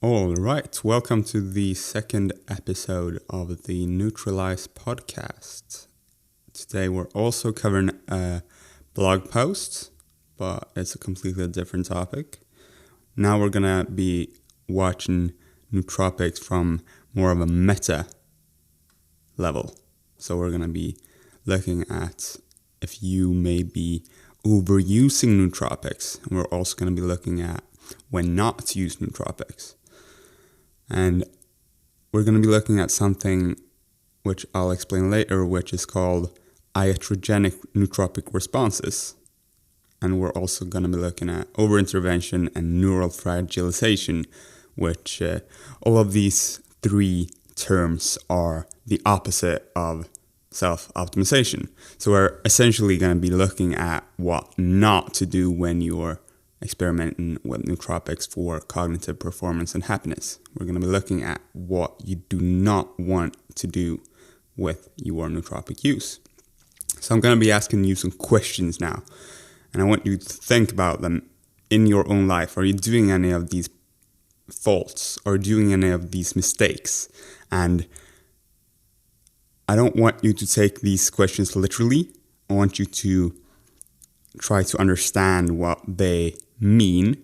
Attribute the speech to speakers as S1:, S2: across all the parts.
S1: All right, welcome to the second episode of the Neutralize podcast. Today we're also covering a blog post, but it's a completely different topic. Now we're going to be watching nootropics from more of a meta level. So we're going to be looking at if you may be overusing nootropics. And we're also going to be looking at when not to use nootropics. And we're going to be looking at something which I'll explain later, which is called iatrogenic nootropic responses. And we're also going to be looking at overintervention and neural fragilization, which all of these three terms are the opposite of self-optimization. So we're essentially going to be looking at what not to do when you're experimenting with nootropics for cognitive performance and happiness. We're going to be looking at what you do not want to do with your nootropic use. So I'm going to be asking you some questions now, and I want you to think about them in your own life. Are you doing any of these faults or doing any of these mistakes? And I don't want you to take these questions literally. I want you to try to understand what they mean,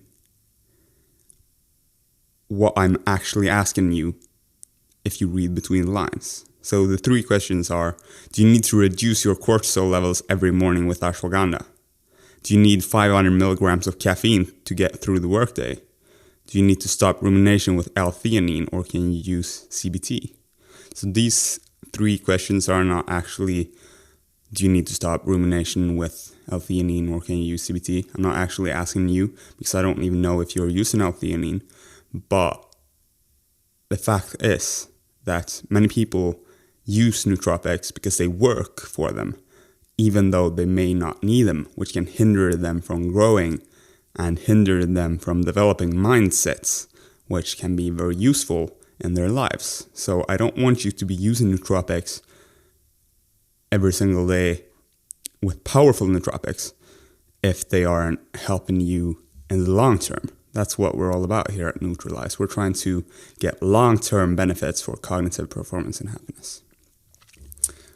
S1: what I'm actually asking you if you read between the lines. So the three questions are: do you need to reduce your cortisol levels every morning with ashwagandha? Do you need 500 milligrams of caffeine to get through the workday? Do you need to stop rumination with L-theanine, or can you use CBT? So these three questions are not actually, do you need to stop rumination with L-theanine, or can you use CBT? I'm not actually asking you because I don't even know if you're using L-theanine. But the fact is that many people use nootropics because they work for them, even though they may not need them, which can hinder them from growing and hinder them from developing mindsets, which can be very useful in their lives. So I don't want you to be using nootropics every single day with powerful nootropics if they aren't helping you in the long term. That's what we're all about here at Neutralize. We're trying to get long-term benefits for cognitive performance and happiness.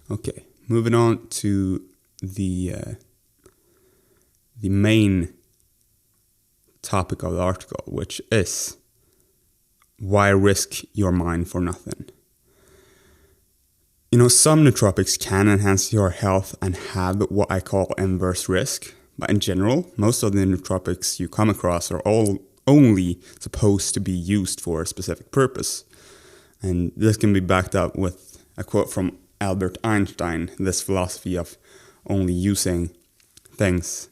S1: Okay, moving on to the main topic of the article, which is why risk your mind for nothing. You know, some nootropics can enhance your health and have what I call inverse risk. But in general, most of the nootropics you come across are all only supposed to be used for a specific purpose. And this can be backed up with a quote from Albert Einstein, this philosophy of only using things,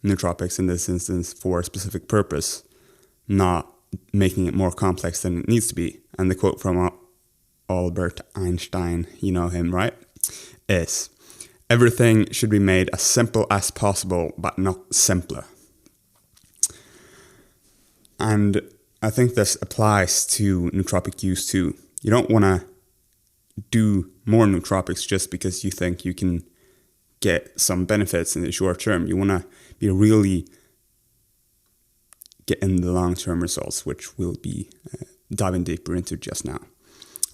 S1: nootropics in this instance, for a specific purpose, not making it more complex than it needs to be. And the quote from Albert Einstein, you know him, right? Is: everything should be made as simple as possible, but not simpler. And I think this applies to nootropic use too. You don't want to do more nootropics just because you think you can get some benefits in the short term. You want to be really getting the long-term results, which we'll be diving deeper into just now.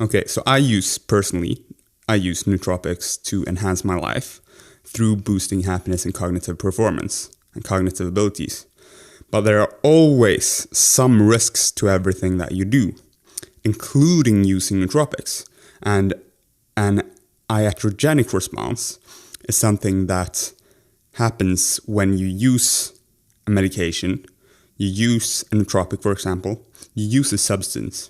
S1: Okay, so I use nootropics to enhance my life through boosting happiness and cognitive performance and cognitive abilities. But there are always some risks to everything that you do, including using nootropics. And an iatrogenic response is something that happens when you use a medication, you use a nootropic, for example, you use a substance,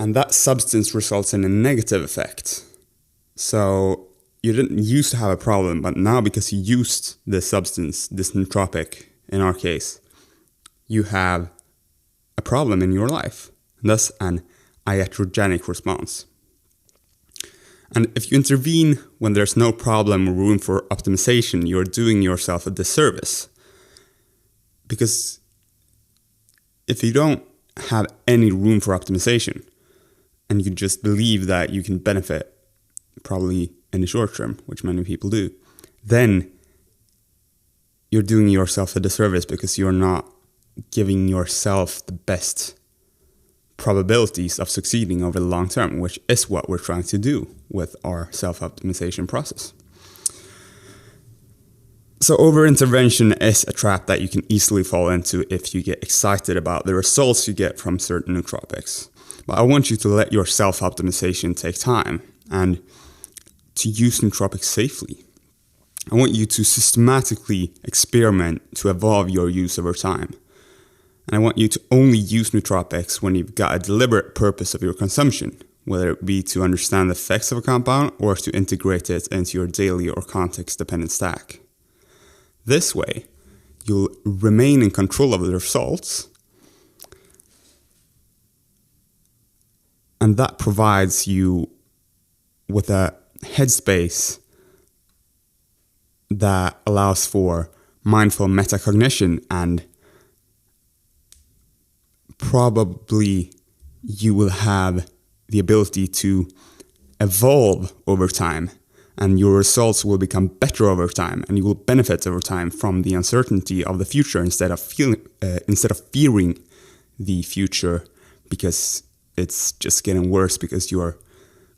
S1: and that substance results in a negative effect. So you didn't used to have a problem, but now because you used this substance, this nootropic, in our case, you have a problem in your life. And that's an iatrogenic response. And if you intervene when there's no problem or room for optimization, you're doing yourself a disservice. Because if you don't have any room for optimization, and you just believe that you can benefit probably in the short term, which many people do, then you're doing yourself a disservice because you're not giving yourself the best probabilities of succeeding over the long term, which is what we're trying to do with our self-optimization process. So over-intervention is a trap that you can easily fall into if you get excited about the results you get from certain nootropics. But I want you to let your self-optimization take time and to use nootropics safely. I want you to systematically experiment to evolve your use over time. And I want you to only use nootropics when you've got a deliberate purpose of your consumption, whether it be to understand the effects of a compound or to integrate it into your daily or context-dependent stack. This way, you'll remain in control of the results, and that provides you with a headspace that allows for mindful metacognition, and probably you will have the ability to evolve over time, and your results will become better over time, and you will benefit over time from the uncertainty of the future instead of fearing the future because it's just getting worse because you're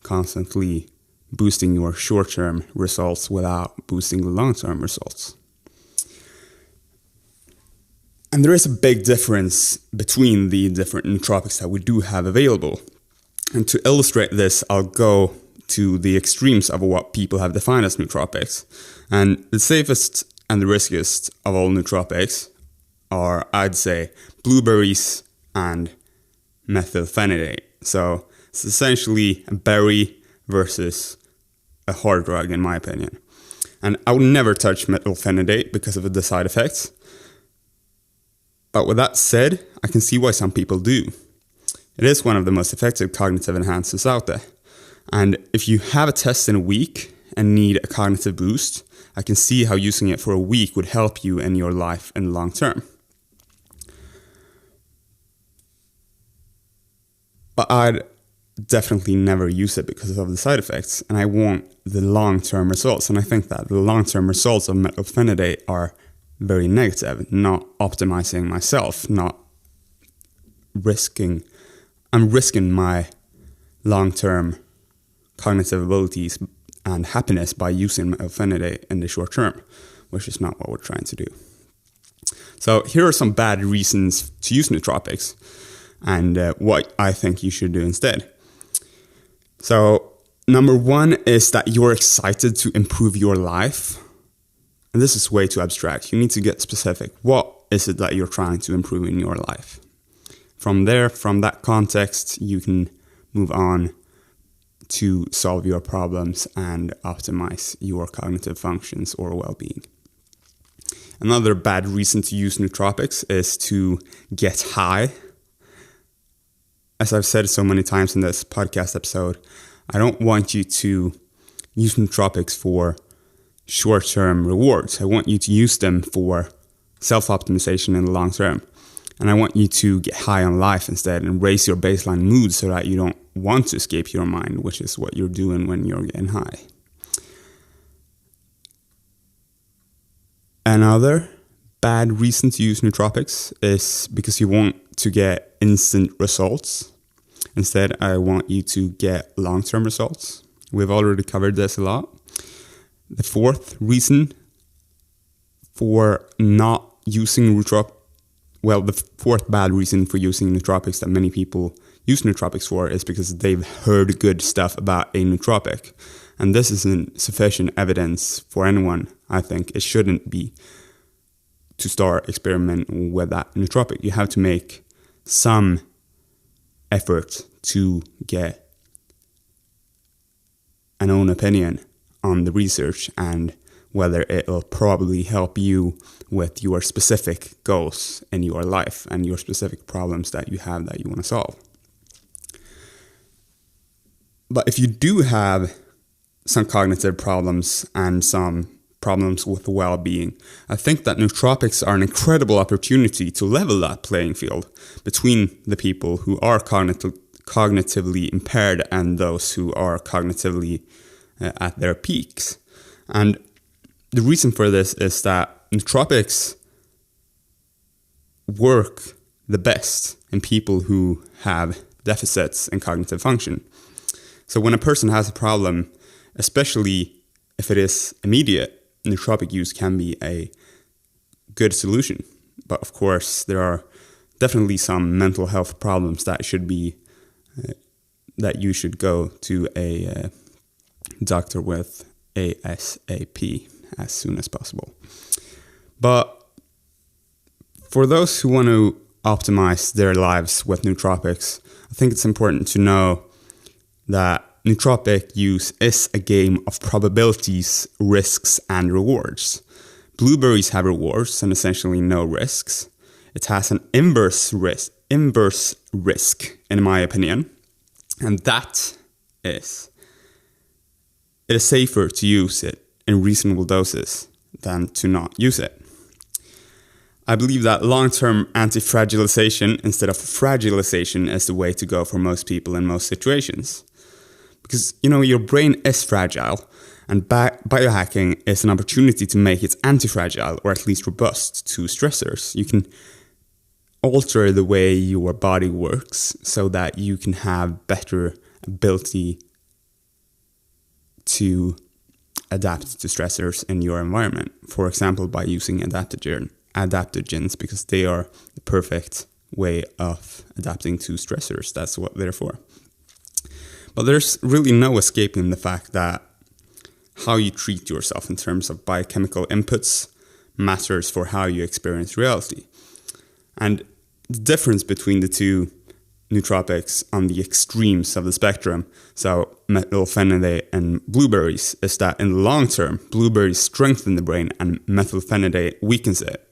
S1: constantly boosting your short-term results without boosting the long-term results. And there is a big difference between the different nootropics that we do have available. And to illustrate this, I'll go to the extremes of what people have defined as nootropics. And the safest and the riskiest of all nootropics are, I'd say, blueberries and methylphenidate. So it's essentially a berry versus a hard drug, in my opinion. And I would never touch methylphenidate because of the side effects. But with that said, I can see why some people do. It is one of the most effective cognitive enhancers out there. And if you have a test in a week and need a cognitive boost, I can see how using it for a week would help you in your life in the long term. But I'd definitely never use it because of the side effects, and I want the long-term results. And I think that the long-term results of methylphenidate are very negative, not optimizing myself, I'm risking my long-term cognitive abilities and happiness by using methylphenidate in the short term, which is not what we're trying to do. So here are some bad reasons to use nootropics and what I think you should do instead. So number one is that you're excited to improve your life. And this is way too abstract. You need to get specific. What is it that you're trying to improve in your life? From there, from that context, you can move on to solve your problems and optimize your cognitive functions or well-being. Another bad reason to use nootropics is to get high. As I've said so many times in this podcast episode, I don't want you to use nootropics for short-term rewards. I want you to use them for self-optimization in the long term. And I want you to get high on life instead and raise your baseline mood so that you don't want to escape your mind, which is what you're doing when you're getting high. Another bad reason to use nootropics is because you want to get instant results. Instead, I want you to get long-term results. We've already covered this a lot. The fourth reason for not using the fourth bad reason for using nootropics that many people use nootropics for is because they've heard good stuff about a nootropic. And this isn't sufficient evidence for anyone, I think. It shouldn't be to start experimenting with that nootropic. You have to make some effort to get an own opinion on the research and whether it'll probably help you with your specific goals in your life and your specific problems that you have that you want to solve. But if you do have some cognitive problems and some problems with well-being, I think that nootropics are an incredible opportunity to level that playing field between the people who are cognitively impaired and those who are cognitively at their peaks. And the reason for this is that nootropics work the best in people who have deficits in cognitive function. So when a person has a problem, especially if it is immediate, nootropic use can be a good solution. But of course, there are definitely some mental health problems that you should go to a doctor with ASAP as soon as possible. But for those who want to optimize their lives with nootropics, I think it's important to know that nootropic use is a game of probabilities, risks, and rewards. Blueberries have rewards and essentially no risks. It has an inverse risk, in my opinion, and that is it is safer to use it in reasonable doses than to not use it. I believe that long-term anti-fragilization instead of fragilization is the way to go for most people in most situations. Because, your brain is fragile, and biohacking is an opportunity to make it anti-fragile, or at least robust, to stressors. You can alter the way your body works so that you can have better ability to adapt to stressors in your environment. For example, by using adaptogens, because they are the perfect way of adapting to stressors. That's what they're for. But there's really no escaping the fact that how you treat yourself in terms of biochemical inputs matters for how you experience reality. And the difference between the two nootropics on the extremes of the spectrum, so methylphenidate and blueberries, is that in the long term, blueberries strengthen the brain and methylphenidate weakens it.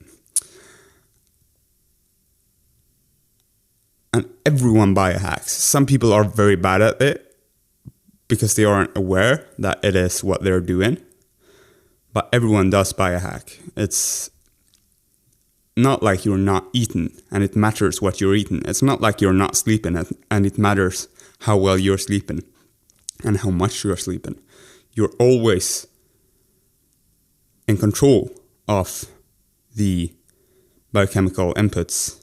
S1: And everyone biohacks. Some people are very bad at it because they aren't aware that it is what they're doing. But everyone does biohack. It's not like you're not eating and it matters what you're eating. It's not like you're not sleeping and it matters how well you're sleeping and how much you're sleeping. You're always in control of the biochemical inputs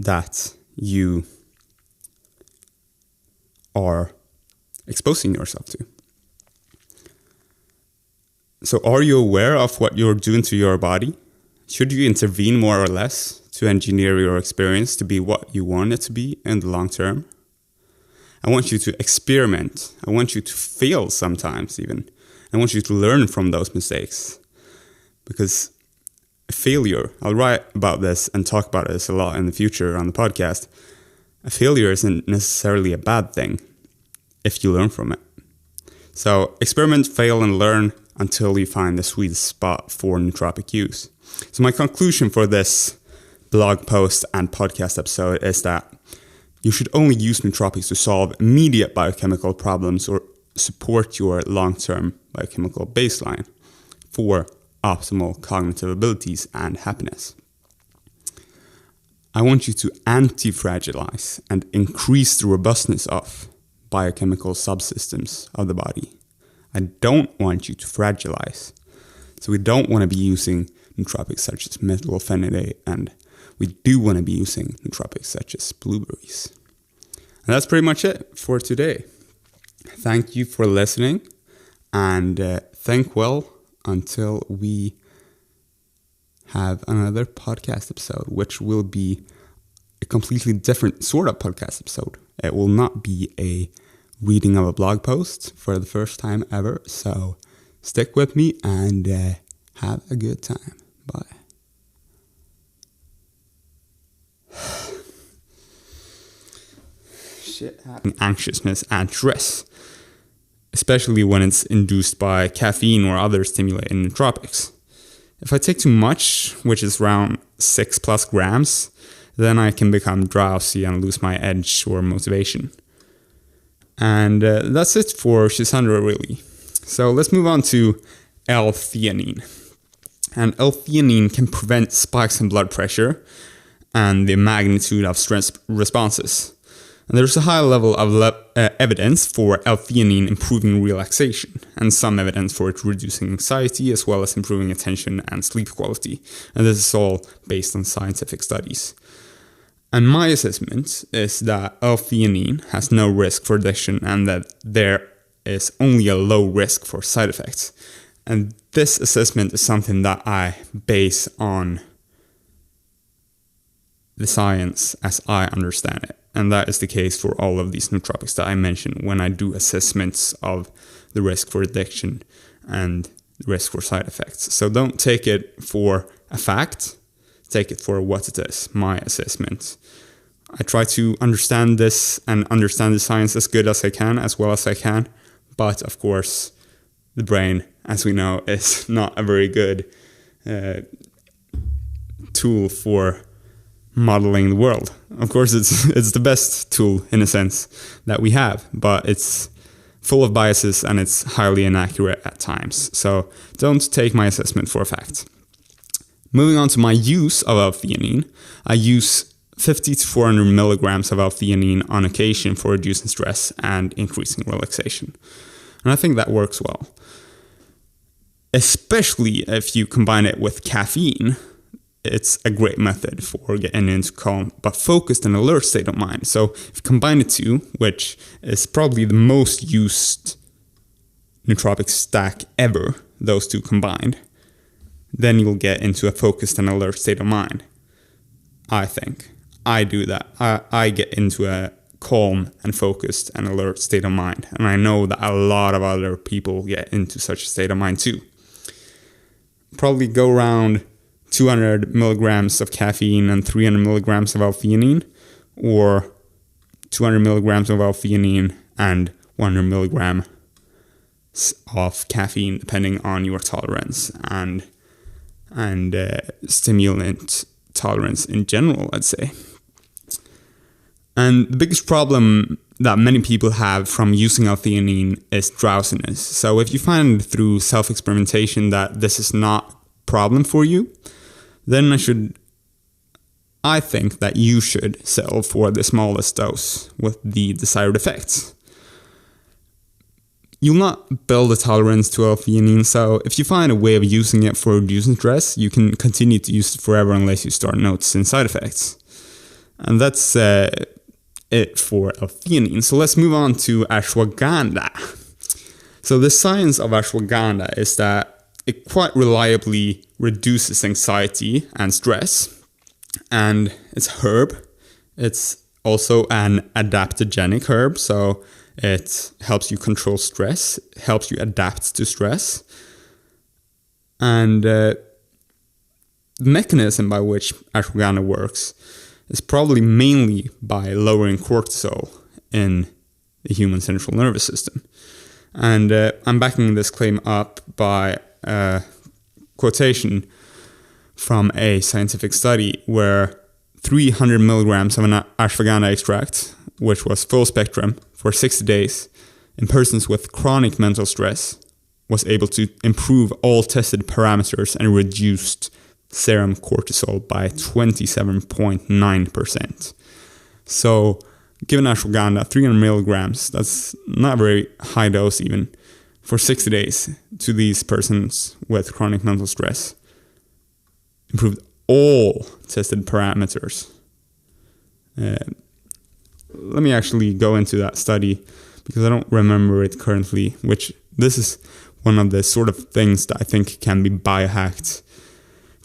S1: that you are exposing yourself to. So are you aware of what you're doing to your body? Should you intervene more or less to engineer your experience to be what you want it to be in the long term? I want you to experiment. I want you to fail sometimes even. I want you to learn from those mistakes. Because failure, I'll write about this and talk about this a lot in the future on the podcast. A failure isn't necessarily a bad thing if you learn from it. So experiment, fail, and learn until you find the sweet spot for nootropic use. So my conclusion for this blog post and podcast episode is that you should only use nootropics to solve immediate biochemical problems or support your long-term biochemical baseline for optimal cognitive abilities and happiness. I want you to anti-fragilize and increase the robustness of biochemical subsystems of the body. I don't want you to fragilize. So we don't want to be using nootropics such as methylphenidate, and we do want to be using nootropics such as blueberries. And that's pretty much it for today. Thank you for listening, and think well until we have another podcast episode, which will be a completely different sort of podcast episode. It will not be a reading of a blog post for the first time ever. So stick with me and have a good time. Bye. Shit happens. Anxiousness and stress, especially when it's induced by caffeine or other stimulating nootropics. If I take too much, which is around 6+ grams, then I can become drowsy and lose my edge or motivation. And that's it for Shisandra, really. So let's move on to L-theanine. And L-theanine can prevent spikes in blood pressure and the magnitude of stress responses. And there's a high level of evidence for L-theanine improving relaxation, and some evidence for it reducing anxiety as well as improving attention and sleep quality. And this is all based on scientific studies. And my assessment is that L-theanine has no risk for addiction and that there is only a low risk for side effects. And this assessment is something that I base on the science as I understand it. And that is the case for all of these nootropics that I mentioned when I do assessments of the risk for addiction and the risk for side effects. So don't take it for a fact, take it for what it is, my assessment. I try to understand this and understand the science as good as I can, as well as I can. But of course, the brain, as we know, is not a very good tool for modeling the world. Of course, it's the best tool in a sense that we have, but it's full of biases and it's highly inaccurate at times. So don't take my assessment for a fact. Moving on to my use of L-theanine, I use 50 to 400 milligrams of L-theanine on occasion for reducing stress and increasing relaxation. And I think that works well. Especially if you combine it with caffeine, it's a great method for getting into calm but focused and alert state of mind. So if you combine the two, which is probably the most used nootropic stack ever, those two combined, then you'll get into a focused and alert state of mind. I think. I do that. I get into a calm and focused and alert state of mind. And I know that a lot of other people get into such a state of mind too. Probably go around 200 milligrams of caffeine and 300 milligrams of L-theanine, or 200 milligrams of L-theanine and 100 milligrams of caffeine, depending on your tolerance and stimulant tolerance in general, I'd say. And the biggest problem that many people have from using L-theanine is drowsiness. So if you find through self-experimentation that this is not a problem for you, then I think that you should settle for the smallest dose with the desired effects. You'll not build a tolerance to L-theanine, so if you find a way of using it for reducing stress, you can continue to use it forever unless you start noticing side effects. And that's it for L-theanine. So let's move on to ashwagandha. So the science of ashwagandha is that it quite reliably reduces anxiety and stress, and it's a herb. It's also an adaptogenic herb, so it helps you control stress, helps you adapt to stress. And the mechanism by which ashwagandha works is probably mainly by lowering cortisol in the human central nervous system. And I'm backing this claim up by a quotation from a scientific study where 300 milligrams of an ashwagandha extract, which was full spectrum for 60 days in persons with chronic mental stress, was able to improve all tested parameters and reduced serum cortisol by 27.9%. So given ashwagandha, 300 milligrams, that's not a very high dose even, for 60 days to these persons with chronic mental stress, improved all tested parameters. Let me actually go into that study because I don't remember it currently, which this is one of the sort of things that I think can be biohacked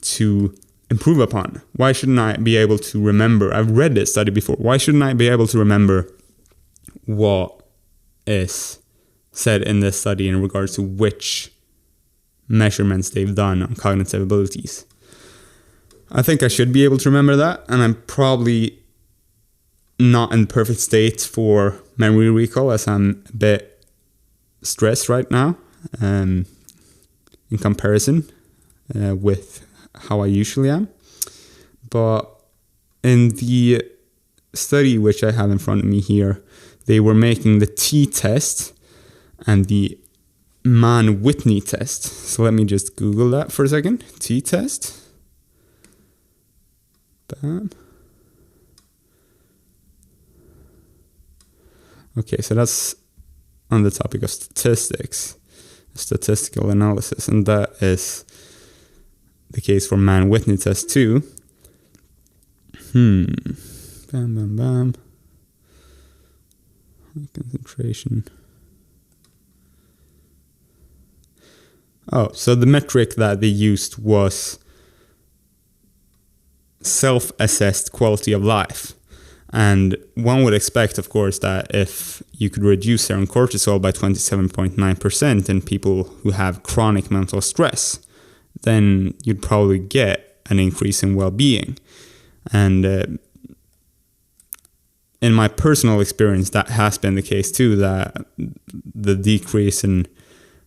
S1: to improve upon. Why shouldn't I be able to remember? I've read this study before. Why shouldn't I be able to remember what is said in this study in regards to which measurements they've done on cognitive abilities? I think I should be able to remember that, and I'm probably not in the perfect state for memory recall as I'm a bit stressed right now in comparison with how I usually am. But in the study which I have in front of me here, they were making the T-test and the Mann-Whitney test. So let me just Google that for a second. T-test. Bam. Okay, so that's on the topic of statistics, statistical analysis, and that is the case for Mann-Whitney test too. Bam, bam, bam. High concentration. Oh, so the metric that they used was self-assessed quality of life. And one would expect, of course, that if you could reduce serum cortisol by 27.9% in people who have chronic mental stress, then you'd probably get an increase in well-being. And in my personal experience, that has been the case too, that the decrease in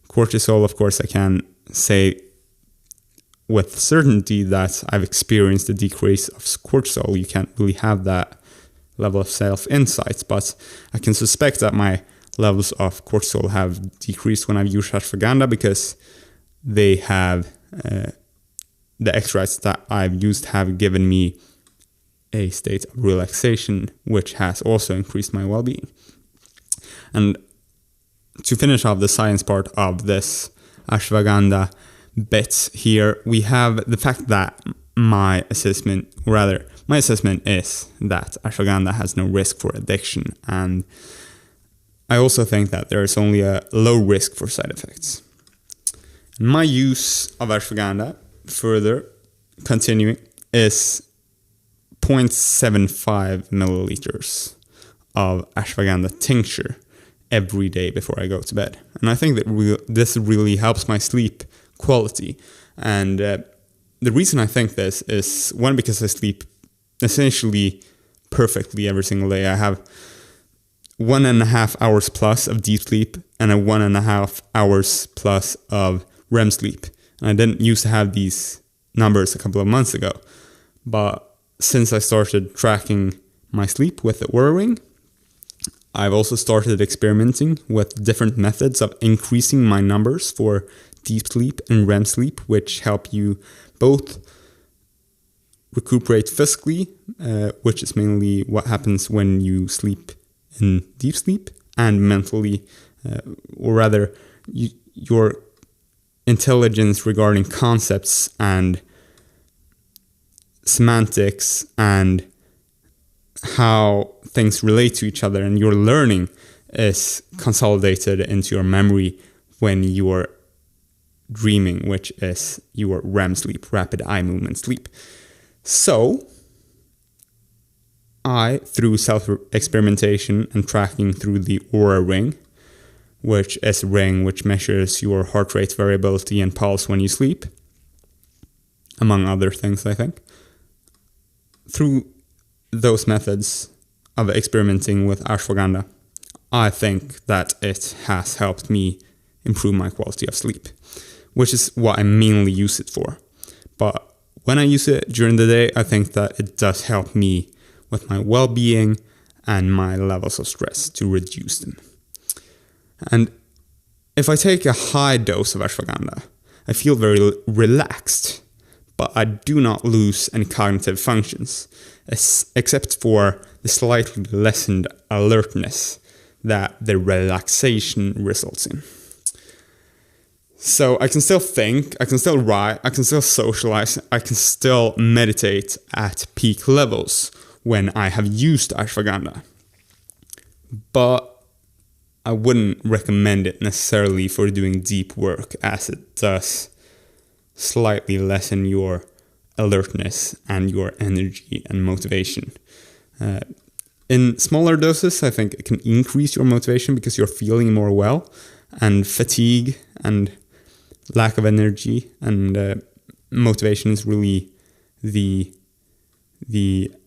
S1: cortisol, of course, I can say with certainty that I've experienced a decrease of cortisol. You can't really have that level of self-insight, but I can suspect that my levels of cortisol have decreased when I've used ashwagandha, because they have the extracts that I've used have given me a state of relaxation, which has also increased my well-being. And to finish off the science part of this ashwagandha bit here, we have the fact that my assessment is that ashwagandha has no risk for addiction, and I also think that there is only a low risk for side effects. My use of ashwagandha, further continuing, is 0.75 milliliters of ashwagandha tincture every day before I go to bed. And I think that this really helps my sleep quality. And the reason I think this is, one, because I sleep essentially perfectly every single day. I have 1.5 hours plus of deep sleep and a 1.5 hours plus of REM sleep. And I didn't used to have these numbers a couple of months ago. But since I started tracking my sleep with the Oura Ring, I've also started experimenting with different methods of increasing my numbers for deep sleep and REM sleep, which help you both recuperate physically, which is mainly what happens when you sleep in deep sleep, and mentally, or rather, your intelligence regarding concepts and semantics and how things relate to each other, and your learning is consolidated into your memory when you are dreaming, which is your REM sleep, rapid eye movement sleep. So, I, through self-experimentation and tracking through the Oura Ring, which is a ring which measures your heart rate variability and pulse when you sleep, among other things, I think, through those methods of experimenting with ashwagandha, I think that it has helped me improve my quality of sleep, which is what I mainly use it for. But when I use it during the day, I think that it does help me with my well-being and my levels of stress to reduce them. And if I take a high dose of ashwagandha, I feel very relaxed, but I do not lose any cognitive functions, except for the slightly lessened alertness that the relaxation results in. So I can still think, I can still write, I can still socialize, I can still meditate at peak levels when I have used ashwagandha. But I wouldn't recommend it necessarily for doing deep work, as it does slightly lessen your alertness and your energy and motivation. In smaller doses, I think it can increase your motivation because you're feeling more well, and fatigue and lack of energy and motivation is really the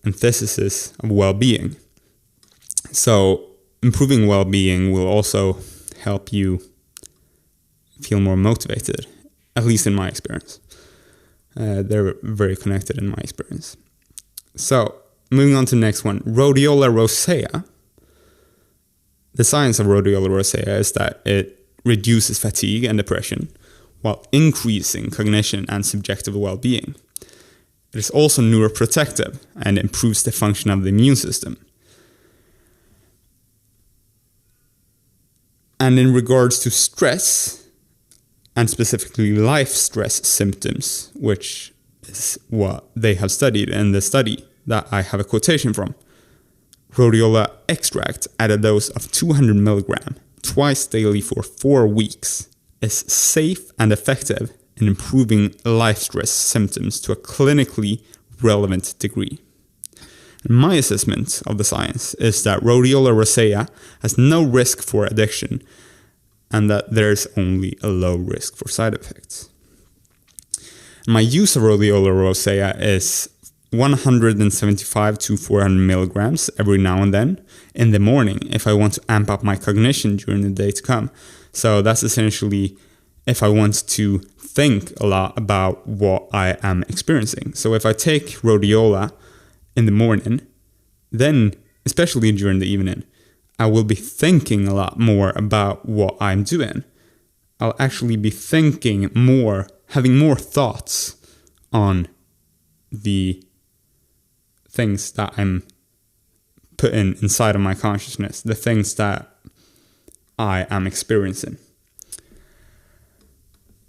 S1: antithesis of well-being. So improving well-being will also help you feel more motivated, at least in my experience. They're very connected in my experience. So, moving on to the next one, rhodiola rosea. The science of rhodiola rosea is that it reduces fatigue and depression while increasing cognition and subjective well-being. It is also neuroprotective and improves the function of the immune system. And in regards to stress, and specifically life stress symptoms, which is what they have studied in the study that I have a quotation from, rhodiola extract at a dose of 200 milligram twice daily for 4 weeks is safe and effective in improving life stress symptoms to a clinically relevant degree. And my assessment of the science is that rhodiola rosea has no risk for addiction and that there's only a low risk for side effects. My use of rhodiola rosea is 175 to 400 milligrams every now and then in the morning if I want to amp up my cognition during the day to come. So that's essentially if I want to think a lot about what I am experiencing. So if I take rhodiola in the morning, then especially during the evening, I will be thinking a lot more about what I'm doing. I'll actually be thinking more, having more thoughts on the things that I'm putting inside of my consciousness, the things that I am experiencing.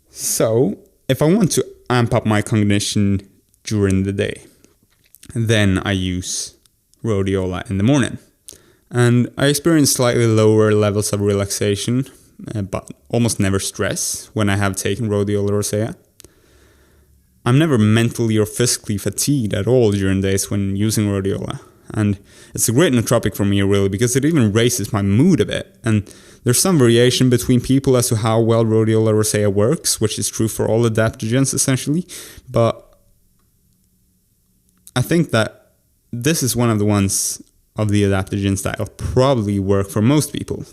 S1: So, if I want to amp up my cognition during the day, then I use rhodiola in the morning. And I experience slightly lower levels of relaxation, but almost never stress when I have taken rhodiola rosea. I'm never mentally or physically fatigued at all during days when using rhodiola. And it's a great nootropic for me, really, because it even raises my mood a bit. And there's some variation between people as to how well rhodiola rosea works, which is true for all adaptogens, essentially. But I think that this is one of the ones of the adaptogens that will probably work for most people.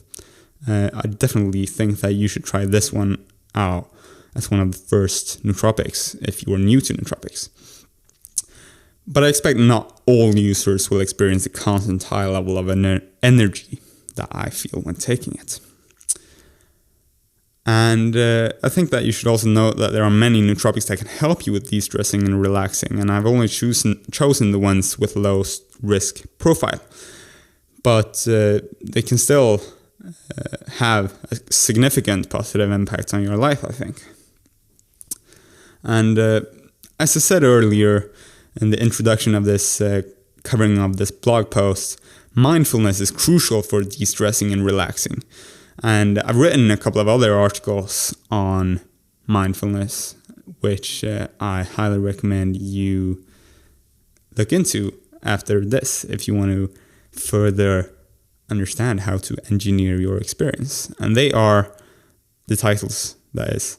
S1: I definitely think that you should try this one out as one of the first nootropics if you are new to nootropics. But I expect not all users will experience a constant high level of energy that I feel when taking it. And I think that you should also note that there are many nootropics that can help you with de-stressing and relaxing, and I've only chosen the ones with low risk profile. But they can still have a significant positive impact on your life, I think. And as I said earlier in the introduction of this covering of this blog post, mindfulness is crucial for de-stressing and relaxing. And I've written a couple of other articles on mindfulness, which I highly recommend you look into after this if you want to further understand how to engineer your experience. And they are the titles, that is,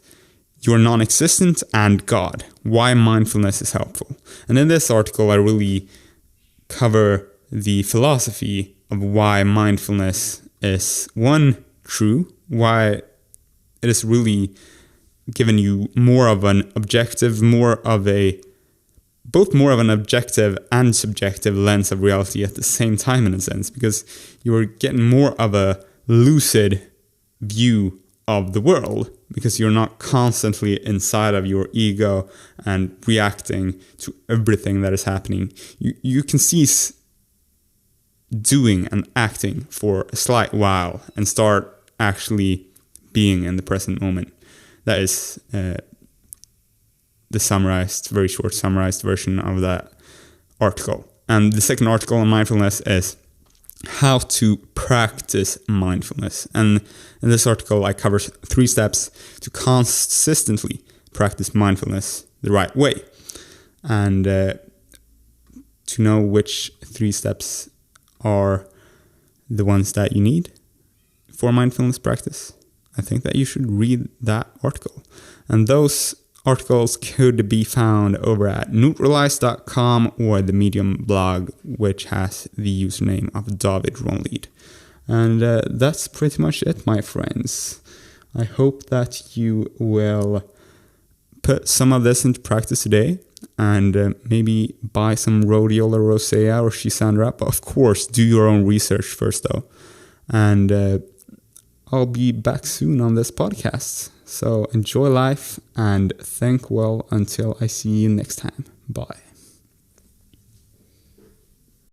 S1: You're Non-Existent and God, Why Mindfulness is Helpful. And in this article, I really cover the philosophy of why mindfulness is, one, true, why it is really given you more of an objective, both more of an objective and subjective lens of reality at the same time, in a sense, because you're getting more of a lucid view of the world, because you're not constantly inside of your ego and reacting to everything that is happening. You can cease doing and acting for a slight while and start actually being in the present moment. That is the very short summarized version of that article. And the second article on mindfulness is how to practice mindfulness. And in this article, I cover 3 steps to consistently practice mindfulness the right way. And to know which 3 steps are the ones that you need for mindfulness practice, I think that you should read that article. And those articles could be found over at nootropics.com or the Medium blog, which has the username of David Ronlead. And that's pretty much it, my friends. I hope that you will put some of this into practice today and maybe buy some rhodiola rosea or Shisandra. But of course, do your own research first, though. And I'll be back soon on this podcast. So enjoy life and think well until I see you next time. Bye.